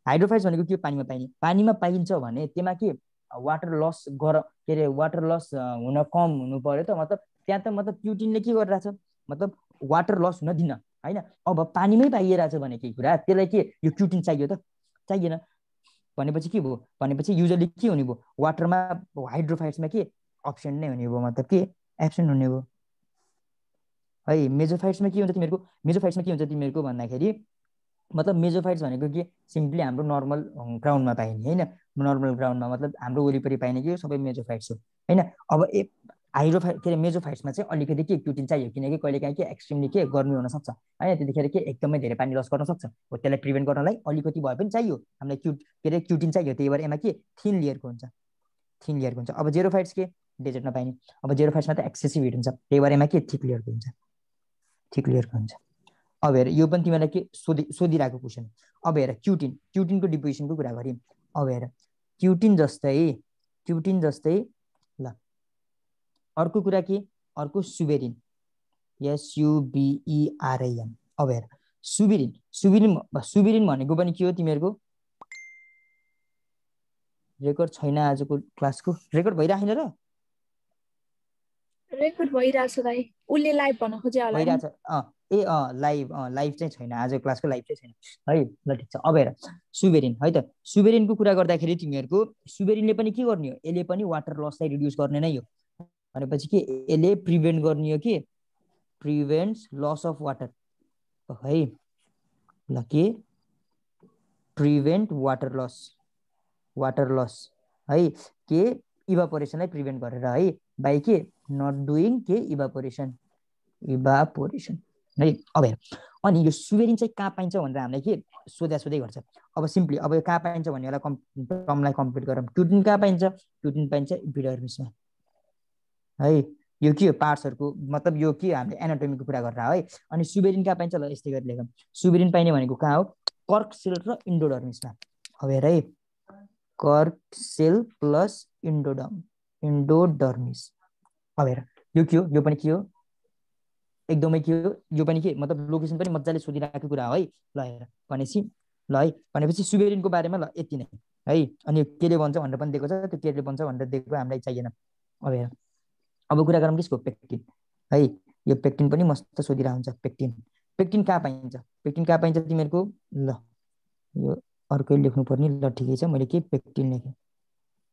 हाइड्रोफाइट्स भनेको के पानीमा पाइन्छ भने त्यसमा के वाटर लस के रे वाटर लस हुन कम हुनु पर्यो त मतलब त्यहाँ त मतलब क्युटिनले के गरिरहेछ मतलब वाटर लस हुन दिन हैन अब पानीमै पाइरहेछ भने के कुरा त्यसलाई के यो क्युटिन चाहियो त चाहिएन भनेपछि के भयो भनेपछि युजुअली के हुने भयो वाटरमा हाइड्रोफाइट्समा के अप्सन नै हुने भयो मतलब के एब्सेन्ट हुने भयो है मेसोफाइट्समा के हुन्छ तिमीहरूको भन्दाखेरि मतलब मेसोफाइट्स भनेको के सिम्पली हाम्रो नर्मल ग्राउन्डमा पाइने हैन नर्मल ग्राउन्डमा मतलब हाम्रो वरिपरि पाइने के सबै मेसोफाइट्स हो हैन अब हाइड्रोफाइट के मेसोफाइट्समा चाहिँ अलिकति के क्युटिन चाहियो किनकि कहिलेकाहीँ के एक्सट्रिमली के गर्मी हुन सक्छ हैन त्यतिखेर के एकदमै धेरै पानी लस गर्न सक्छ हो त्यसलाई प्रिभेन्ट गर्नलाई अलिकति भए पनि चाहियो हामीलाई क्युटिन चाहियो त्यही भएर एमा के थिन लेयरको हुन्छ अब जेरोफाइट्स के डेजर्टमा पाइने अब जेरोफाइट्समा त एक्सेसिभ हिट हुन्छ त्यही भएर एमा के थिक लेयरको हुन्छ अब हेर यो पनि तिमीलाई के सोधिरहेको क्वेसन अब हेर क्युटिनको डिपोजिसनको कुरा गरौँ अब हेर क्युटिन जस्तै ल अर्को कुरा के अर्को सुबेरिन SUBERIN अब हेर सुबेरिन भनेको पनि के हो तिमीहरूको रेकर्ड छैन आजको क्लासको रेकर्ड भइराखेन र रेकर्ड भइराछ दाइ उले लाइभ भन्न खोजे होला भइराछ लाइभ चाहिँ छैन आज क्लासको लाइभ चाहिँ छैन है ल ठिक छ अब हेर सुबेरिन है त सुबेरिनको कुरा गर्दाखेरि तिमीहरूको सुबेरिनले पनि के गर्ने हो यसले पनि वाटर लसलाई रिड्युस गर्ने नै हो भनेपछि के यसले प्रिभेन्ट गर्ने हो कि प्रिभेन्ट्स लस अफ वाटर है ल के प्रिभेन्ट वाटर लस है के इभापोरेसनलाई प्रिभेन्ट गरेर है बाइ के नट डुइङ के इभापोरेसन है। अब हेर, अनि यो सुबेरिन चाहिँ कहाँ पाइन्छ भनेर हामीलाई के सोधै गर्छ। अब सिम्पली अब यो कहाँ पाइन्छ भन्नेलाई टर्मलाई कम्प्लिट गरौँ। ट्युटिन कहाँ पाइन्छ? ट्युटिन पाइन्छ इपिडर्मिसमा है। यो के हो? पार्ट्सहरूको मतलब यो के हामीले एनाटोमीको कुरा गरेर है। अनि सुबेरिन कहाँ पाइन्छ? ल यस्तै गरी लेखौँ। सुबेरिन पाइने भनेको कहाँ हो? कर्क सेल र इन्डोडर्मिसमा। अब हेर है, कर्क सेल प्लस इन्डोडर्मिस। अब हेर यो के हो? यो पनि के हो? एकदमै के हो? यो पनि के मतलब लोकेसन पनि मजाले सोधिरहेको कुरा हो है। ल हेर भनेपछि ल है भनेपछि सुबेरिनको बारेमा ल यति नै है। अनि केले बन्छ भनेर पनि दिएको छ, त्यो केले बन्छ भनेर दिएको हामीलाई चाहिएन। अब हेर अब कुरा गरौँ किसको? पेक्टिन है। यो पेक्टिन पनि मस्त सोधिरहेको हुन्छ। पेक्टिन कहाँ पाइन्छ? पेक्टिन कहाँ पाइन्छ तिमीहरूको? ल यो अर्कै लेख्नु पर्ने। ल ठिकै छ, मैले के पेक्टिन लेखेँ।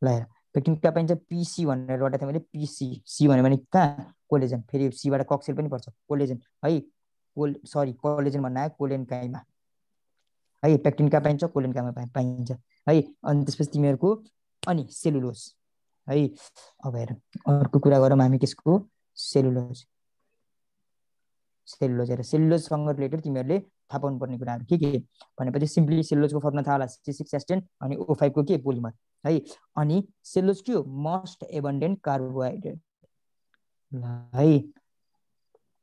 ल हेर पेक्टिन कहाँ पाइन्छ? पिसी भनेर एउटा थिएँ मैले। सी भन्यो भने कहाँ? कोलेजन। फेरि सीबाट कक्सेल पनि पर्छ, कोलेजन है। कोलेजन भन्न आयो, कोलेन काइमा है। पेक्टिन कहाँ पाइन्छ? कोलेन काइमा पाइन्छ है। अनि त्यसपछि तिमीहरूको अनि सेलुलोज है। अब हेर अर्को कुरा गरौँ हामी किसको? सेलुलोज हेर सेलुलोजसँग रिलेटेड तिमीहरूले थाहा पाउनुपर्ने कुराहरू के भनेपछि सिम्पली सेलुलोजको फर्मुला थाहा होला, C6H10 अनि O5 को के पोलिमर है। अनि सेलुलोज के हो? मोस्ट एबन्डेन्ट कार्बोहाइड्रेट है,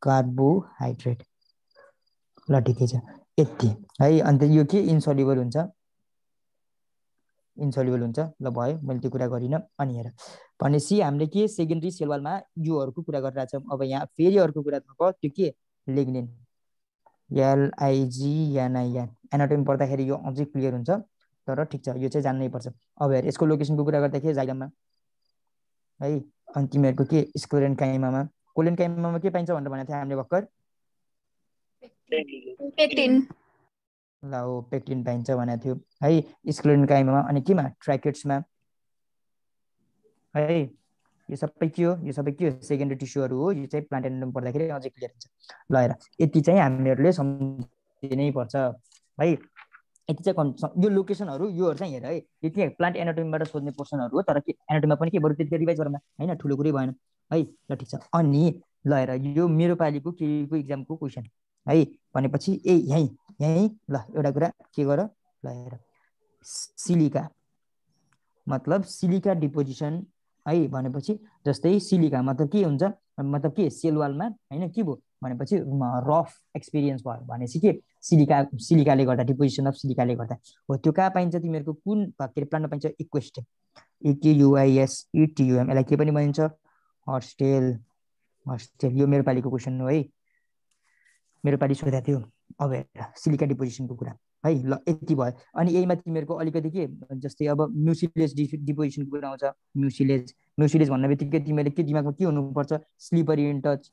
कार्बोहाइड्रेट। ल ठिकै छ यति है। अन्त यो के इन्सोल्युबल हुन्छ, ल भयो, मैले त्यो कुरा गरिनँ। अनि हेर भनेपछि हामीले के सेकेन्डरी सेलवालमा योहरूको कुरा गरिरहेको छौँ। अब यहाँ फेरि अर्को कुरा भयो, त्यो के? Lignin, LIGNIN। एनाटोमी पढ्दाखेरि यो अझै क्लियर हुन्छ, तर ठिक छ यो चाहिँ जान्नै पर्छ। अब हेर यसको लोकेसनको कुरा गर्दाखेरि जाइलममा है। अनि तिमीहरूको के? स्क्लेरेन काइमामा। कोलेन काइमामा के पाइन्छ भनेर भनेको थियो हामीले भर्खर? पेक्टिन। ल हो पेक्टिन पाइन्छ भनेको थियो है स्क्लेरेन काइमामा। अनि केमा? ट्र्याकेट्समा है। यो सबै के हो? यो सबै के हो? सेकेन्डरी टिस्युहरू हो। यो चाहिँ प्लान्ट एनाटोमी पढ्दाखेरि अझै क्लियर हुन्छ। ल हेर यति चाहिँ हामीहरूले सम्झिनै पर्छ है। यति चाहिँ यो लोकेसनहरू योहरू चाहिँ हेर है। यो के प्लान्ट एनाटोमीबाट सोध्ने पोर्सनहरू हो, तर के एनाटोमीमा पनि के बरु त्यति रिभाइज गरौँ होइन, ठुलो कुरै भएन है। ल ठिक छ। अनि ल हेर यो मेरो पालिको केको इक्जामको क्वेसन है। भनेपछि यहीँ ल एउटा कुरा के गर। ल हेर सिलिका मतलब सिलिका डिपोजिसन है। भनेपछि जस्तै सिलिका मतलब के हुन्छ? मतलब के सेलवालमा होइन के भयो भनेपछि रफ एक्सपिरियन्स भयो भनेपछि के सिलिकाले गर्दा, डिपोजिसन अफ सिलिकाले गर्दा हो। त्यो कहाँ पाइन्छ तिमीहरूको? कुन के अरे प्लान्टमा पाइन्छ? इक्वेस्टेम, EQUISETUM। यसलाई के पनि भनिन्छ? हस्टेल। यो मेरो पालिको क्वेसन हो है, मेरो पालि सोधेको थियो। अब हेर सिलिका डिपोजिसनको कुरा है। ल यति भयो। अनि यहीमा तिमीहरूको अलिकति के जस्तै अब म्युसिलेज डिपोजिसनको कुरा आउँछ। म्युसिलेज भन्ने बित्तिकै तिमीहरूले के दिमागमा के हुनुपर्छ? स्लिपरी इन टच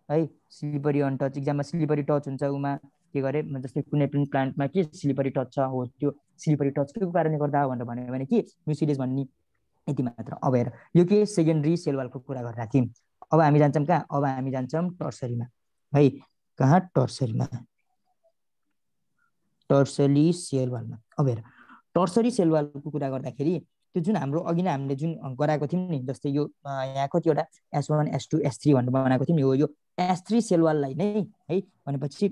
है। स्लिपरी अन टच, इक्जाममा स्लिपरी टच हुन्छ उमा के गरे जस्तै कुनै पनि प्लान्टमा के स्लिपरी टच छ हो, त्यो स्लिपरी टच के कारणले गर्दा भनेर भन्यो भने के म्युसिलेज भन्ने। यति मात्र। अब हेर यो के सेकेन्डरी सेलवालको कुरा गरिरहेको थियौँ। अब हामी जान्छौँ कहाँ? अब हामी जान्छौँ टर्सरीमा है। कहाँ? टर्सरीमा, टर्सरी सेलवालमा। अब हेर टर्सरी सेलवालको कुरा गर्दाखेरि त्यो जुन हाम्रो अघि नै हामीले जुन गराएको थियौँ नि, जस्तै यो यहाँ कतिवटा S1 S2 S3 भनेर बनाएको थियौँ नि, यो S3 सेलवाललाई नै है भनेपछि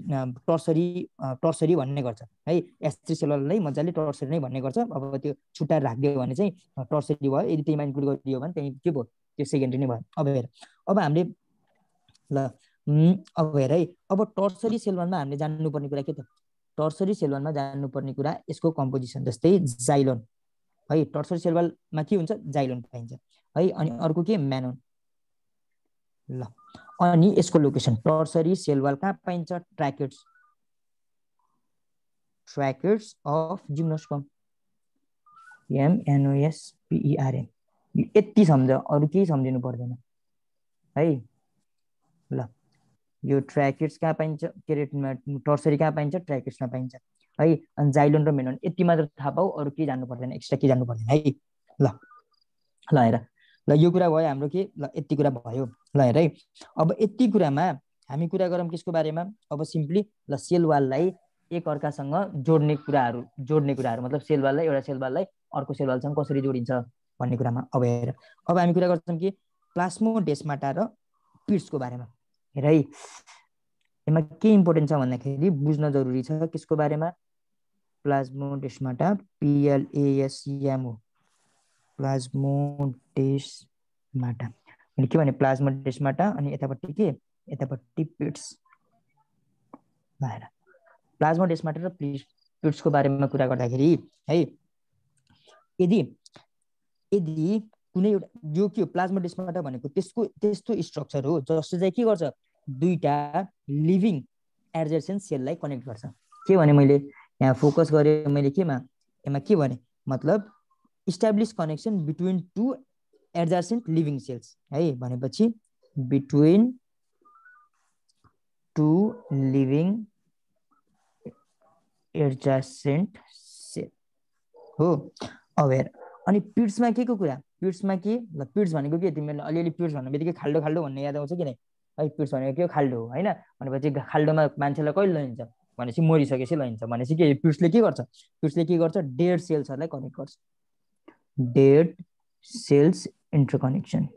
टर्सरी भन्ने गर्छ है। S3 सेलवाललाई मजाले टर्सरी नै भन्ने गर्छ। अब त्यो छुट्टा राखिदियो भने चाहिँ टर्सरी भयो, यदि त्यहीमा इन्क्लुड गरिदियो भने त्यही के भयो? त्यो सेकेन्डरी नै भयो। अब हेर अब हामीले ल अब हेर है, अब टर्सरी सेलवालमा हामीले जान्नुपर्ने कुरा के त? टर्सरी सेलवालमा जान्नुपर्ने कुरा यसको कम्पोजिसन, जस्तै जाइलोन है। टर्सरी सेलवालमा के हुन्छ? जाइलोन पाइन्छ है। अनि अर्को के? म्यानोन। ल अनि यसको लोकेसन टर्सरी सेलवाल कहाँ पाइन्छ? ट्र्याकेट्स अफ जिम्नोस्पर्म, MNOSPERM। यति सम्झ, अरू केही सम्झिनु पर्दैन है। ल यो ट्र्याकेट्स कहाँ पाइन्छ? के अरे टर्सरी कहाँ पाइन्छ? ट्र्याकेट्समा पाइन्छ है। अनि जाइलोन र मेनोन यति मात्र थाहा पाऊ, अरू केही जान्नु पर्दैन, एक्स्ट्रा केही जान्नु पर्दैन है। ल हेर ल यो कुरा भयो हाम्रो के? ल यति कुरा भयो। ल हेर है अब यति कुरामा हामी कुरा गरौँ किसको बारेमा? अब सिम्पली ल सेलवाललाई एक अर्कासँग जोड्ने कुराहरू मतलब सेलवाललाई एउटा सेलवाललाई अर्को सेलवालसँग कसरी जोडिन्छ भन्ने कुरामा। अब हेर अब हामी कुरा गर्छौँ कि प्लास्मोडेस्माटा र पिट्सको बारेमा। हेर है यसमा के इम्पोर्टेन्ट छ भन्दाखेरि बुझ्न जरुरी छ किसको बारेमा प्लाज्मोडेस्माटा PLASEM हो प्लाज्मोडेस्माटा अनि के भने प्लाज्मोडेस्माटा अनि यतापट्टि के यतापट्टि पिट्स भएर प्लाज्मोडेस्माटा र पिट्सको बारेमा कुरा गर्दाखेरि है यदि कुनै एउटा यो के हो प्लाज्मोडेस्माटा भनेको त्यस्तो स्ट्रक्चर हो जसले चाहिँ के गर्छ दुईटा लिभिङ एडजेसेन्ट सेललाई कनेक्ट गर्छ के भने मैले यहाँ फोकस गरे मैले केमा यसमा के भने मतलब establish connection between two adjacent living cells है भनेपछि between two living adjacent cell हो अब हेर अनि पिट्समा के को कुरा पिट्समा के ल पिट्स भनेको के तिमीले अलिअलि पिट्स भन्ने बित्तिकै खाल्डो भन्ने याद आउँछ कि नै है पिट्स भनेको के खाल्डो हो हैन भनेपछि खाल्डोमा मान्छेलाई कहिले लैन्छ भनेपछि मरिसकेपछि लैन्छ भनेपछि के पिट्सले के गर्छ डेड सेल्सहरुलाई कनेक्ट गर्छ डेड सेल्स इन्टरकनेक्सन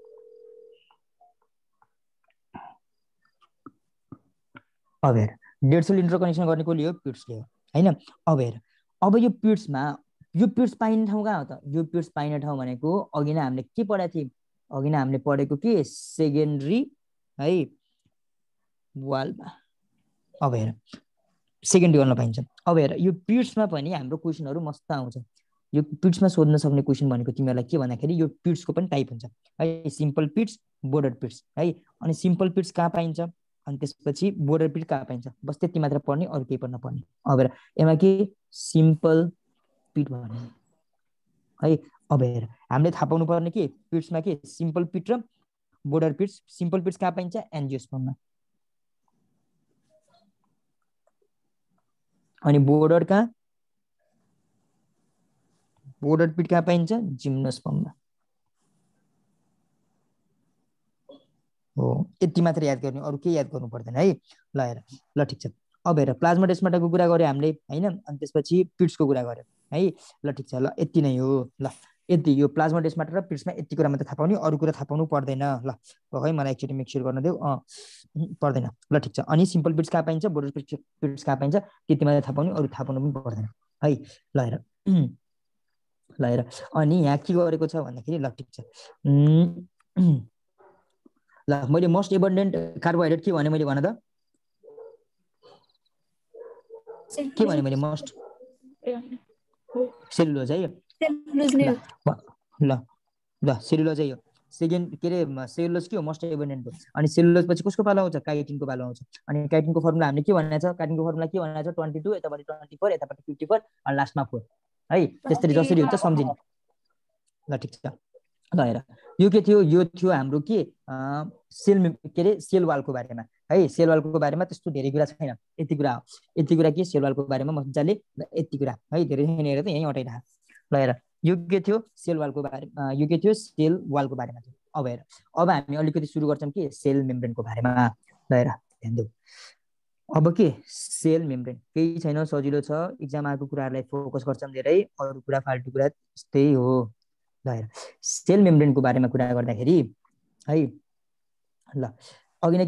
अब हेर डेड सेल इन्टरकनेक्सन गर्ने कोले हो पिट्सले हो हैन अब हेर अब यो पिट्स पाइने ठाउँ कहाँ हो त यो पिट्स पाइने ठाउँ भनेको अघि नै हामीले के पढाएको थियौं अघि नै हामीले पढेको के सेकेन्डरी है वालमा अब हेर सेकेन्डरी वालमा पाइन्छ अब हेर यो पिट्समा पनि हाम्रो क्वेशनहरु मस्त आउँछ यो पिट्समा सोध्न सक्ने क्वेशन भनेको तिमीहरुलाई के भन्दाखेरि यो पिट्सको पनि टाइप हुन्छ है सिम्पल पिट्स बोर्डर पिट्स है अनि सिम्पल पिट्स कहाँ पाइन्छ अनि त्यसपछि बोर्डर पिट कहाँ पाइन्छ बस त्यति मात्र पढ्ने अरु केही पढ्न पर्ने अब हेर एमा के सिम्पल पिट भन्ने है अब हेर हामीले थाहा पाउनु पर्ने के पिट्समा के सिम्पल पिट र बोर्डर पिट्स सिम्पल पिट्स कहाँ पाइन्छ एन्जियोस्पर्ममा अनि बोर्डर पिट कहाँ पाइन्छ जिम्नोस्पर्ममा हो यति मात्र याद गर्ने अरु के याद गर्नु पर्दैन है ल हेर ल ठीक छ अब हेर प्लाज्मोडेस्माटाको कुरा गर्यो हामीले हैन अनि त्यसपछि पिट्सको कुरा गर्यो है ल ठीक छ ल यति नै हो ल यति यो प्लाज्मोडेस्माटा र पिट्समा यति कुरा मात्र थाहा पाउने अरु कुरा थाहा पाउनु पर्दैन ल है मलाई एकचोटी मेक स्योर गर्न देऊ पर्दैन ल ठीक छ अनि सिम्पल पिट्स कहाँ पाइन्छ बोर्डर पिट्स कहाँ पाइन्छ त्यति मात्र थाहा पाउने अरु थाहा पाउनु पनि पर्दैन है ल हेर अनि यहाँ के गरेको छ भन्दाखेरि ल ठीक छ ल मैले मोस्ट एबन्डेन्ट कार्बोहाइड्रेट के भने मैले भन त के भने मैले मोस्ट सेलुलोज है ल सेलुलोज है यो सेकेन्ड के रे सेलुलोज के हो मोस्ट एबन्डेन्ट हो अनि सेलुलोज पछि कसको पालो आउँछ काइटिनको पालो आउँछ अनि काइटिनको फर्मुला हामीले के भनेको छ काइटिनको फर्मुला के भनेको छ 22 यतापटि 24 यतापटि 54 अनि लास्टमा 4 है त्यसरी जसरी हुन्छ सम्झिनु ल ठीक छ ल हेर यो के थियो यो थियो हाम्रो के सेल वालको बारेमा है सेल वालको बारेमा त्यस्तो धेरै कुरा छैन यति कुरा के सेल वालको बारेमा मजाले यति कुरा है धेरै छैन हेर त यही अटाइरा ल हेर यो के थियो सेल वालको बारेमा यो के थियो सेल वालको बारेमा थियो अब हेर अब हामी अलिकति सुरु गर्छौं के सेल मेम्ब्रेनको बारेमा ल हेर ध्यान देऊ अब के सेल मेम्ब्रेन केही छैन सजिलो छ एक्जाम आएको कुराहरुलाई फोकस गर्छौं धेरै अरु कुरा फाल्टु कुरा त्यस्तै हो ल हेर सेल मेम्ब्रेनको बारेमा कुरा गर्दाखेरि है ल अघि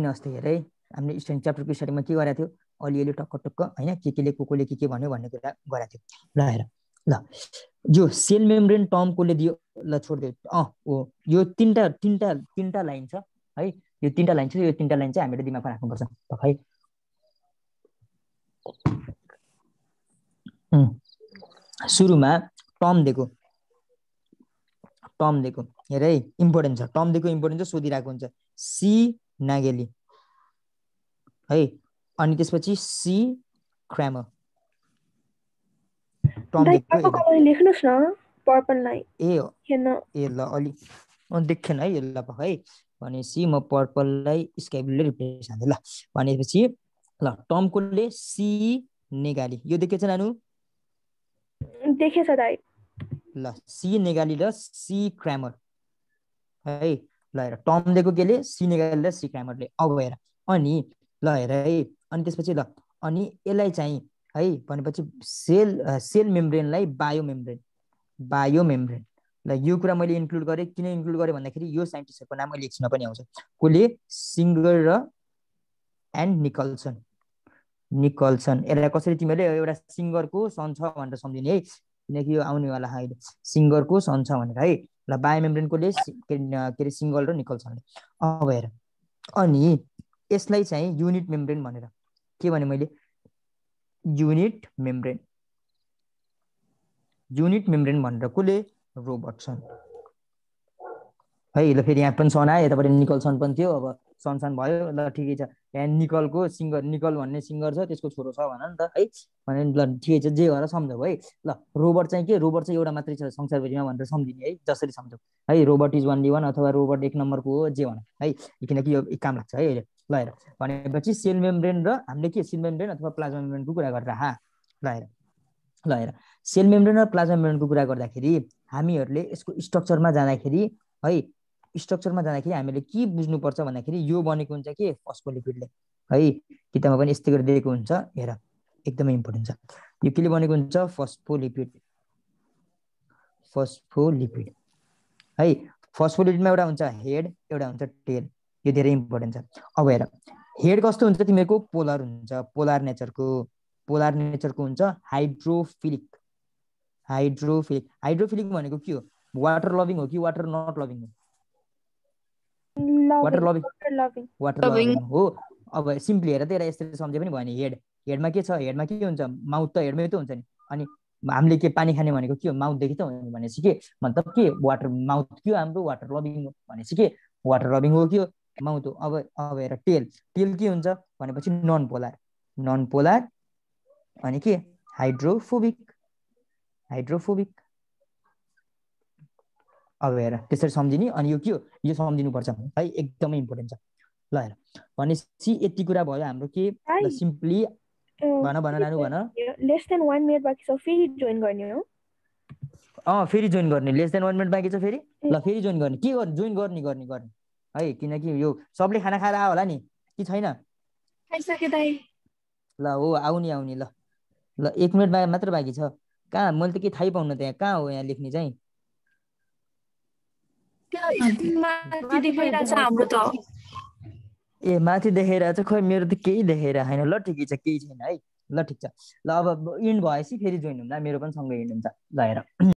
न अस्ति हेर है हामीले स्टुडेन्ट च्याप्टरको स्टार्टिङमा के गरेको थियो अलिअलि टक्क हैन केले कोले के भन्ने कुरा गरेको थियो ल हेर ल यो सेल मेम्ब्रेन टर्म कोले दियो ल छोड्दियो यो तीनटा लाइन छ है यो तीनटा लाइन चाहिँ हामीले दिमागमा राख्नुपर्छ है सुरुमा टर्म दिएको हेर है इम्पोर्टेन्ट छ टर्म दिएको इम्पोर्टेन्ट छ सोधिरहेको हुन्छ सी नागेली है अनि त्यसपछि सी क्रैमर टर्म दिएको लेख्नुस् न पर्पल लाइन ए ल अलि देखेन है ल है भनेपछि म पर्पललाई स्काई ब्लूले रिप्लेस हाल्दै ल भनेपछि ल टर्मकोले सी नेगाली यो देखेछ नानु देखेछ दाइ ल सी नेगाली र सी क्रैमर है ल हेर टर्म दिएको केले सी नेगाली र सी क्रैमरले अब हेर अनि ल हेर है अनि त्यसपछि ल अनि यसलाई चाहिँ है भनेपछि सेल मेम्ब्रेनलाई बायो मेम्ब्रेन ल यो कुरा मैले इन्क्लुड गरे किन इन्क्लुड गरे भन्दाखेरि यो साइन्टिस्टहरुको नाम अहिले एकछिनमा पनि आउँछ कोले सिङ्गर र एन्ड निकल्सन यसलाई कसरी तिमीले एउटा सिङ्गरको सन छ भनेर सम्झिने है, किनकि यो आउनेवाला अहिले सिङ्गरको सन छ भनेर है। ल बायोमेम्ब्रेनकोले के अरे सिङ्गल र निकल्सनले। अब हेर, अनि यसलाई चाहिँ युनिट मेम्ब्रेन भनेर के भने मैले, युनिट मेम्ब्रेन भनेर कसले, रोबर्टसन है। ल फेरि यहाँ पनि सन आयो, यतापट्टि निकल्सन पनि थियो, अब सन भयो। ल ठिकै छ, यहाँ निकलको निकल भन्ने सिङ्गर छ, त्यसको छोरो छ भन नि त है, भने ल ठिकै छ, जे भएर सम्झौ है। ल रोबर्ट चाहिँ के, रोबर्ट चाहिँ एउटा मात्रै छ संसारभरिमा भनेर सम्झिने है, जसरी सम्झौ है। रोबर्ट इज ओन्ली वान अथवा रोबर्ट एक नम्बरको हो, जे भन है, किनकि यो काम लाग्छ है अहिले। ल हेर, भनेपछि सेल मेम्ब्रेन र हामीले के सेल मेम्ब्रेन अथवा प्लाज्मा मेम्ब्रेनको कुरा गरेर ल हेर सेल मेम्ब्रेन र प्लाज्मा मेम्ब्रेनको कुरा गर्दाखेरि हामीहरूले यसको स्ट्रक्चरमा जाँदाखेरि है, स्ट्रक्चरमा जाँदाखेरि हामीले के बुझ्नुपर्छ भन्दाखेरि यो बनेको हुन्छ के फस्फोलिपिडले है, किताबमा पनि यस्तै गरी दिएको हुन्छ। हेर एकदमै इम्पोर्टेन्ट छ, यो केले बनेको हुन्छ, फस्फोलिपिड है। फस्फोलिपिडमा एउटा हुन्छ हेड, एउटा हुन्छ टेल, यो धेरै इम्पोर्टेन्ट छ। अब हेर, हेड कस्तो हुन्छ तिमीहरूको, पोलर हुन्छ, पोलर नेचरको हुन्छ। हाइड्रोफिलिक भनेको के हो, वाटर लभिङ हो कि वाटर नट लभिङ हो, वाटर लभिङ हो। अब सिम्पली हेर तेरा यसरी सम्झे पनि भयो नि, हेडमा के छ, हेडमा के हुन्छ, माउथ त हेडमै त हुन्छ नि, अनि हामीले के पानी खाने भनेको के हो, माउथदेखि त हो नि, भनेपछि के मतलब के वाटर, माउथ के हो हाम्रो, वाटर लभिङ हो, भनेपछि के वाटर लभिङ हो कि माउथ हो। अब हेर टेल के हुन्छ भनेपछि नन पोलार अनि के हाइड्रोफोबिक। अब हेर त्यसरी सम्झिने, अनि यो के हो, यो सम्झिनुपर्छ है, एकदमै इम्पोर्टेन्ट छ। ल हेर, भनेपछि यति कुरा भयो हाम्रो के, सिम्पली भन नानु भन। लेस देन 1 मिनेट बाँकी छ, फेरि जोइन गर्ने हो। फेरि जोइन गर्ने, लेस देन 1 मिनेट बाँकी छ फेरि। ल फेरि जोइन गर्ने, के गर्ने, जोइन गर्ने है, किनकि यो सबले खाना खाएर आयो होला नि कि छैन, खाइसके दाइ। ल हो आउने ल 1 मिनेट मात्र बाँकी छ। कहाँ, मैले त के थाहै पाउन, त्यहाँ कहाँ हो यहाँ लेख्ने चाहिँ, ए माथि देखाइरहेको छ, खोइ मेरो त केही देखाइरहेको छैन। ल ठिकै छ, केही छैन है। ल ठिक छ, ल अब इन्ड भएपछि फेरि जोइन हुन्छ, मेरो पनि सँगै इन्ड हुन्छ। ल हेर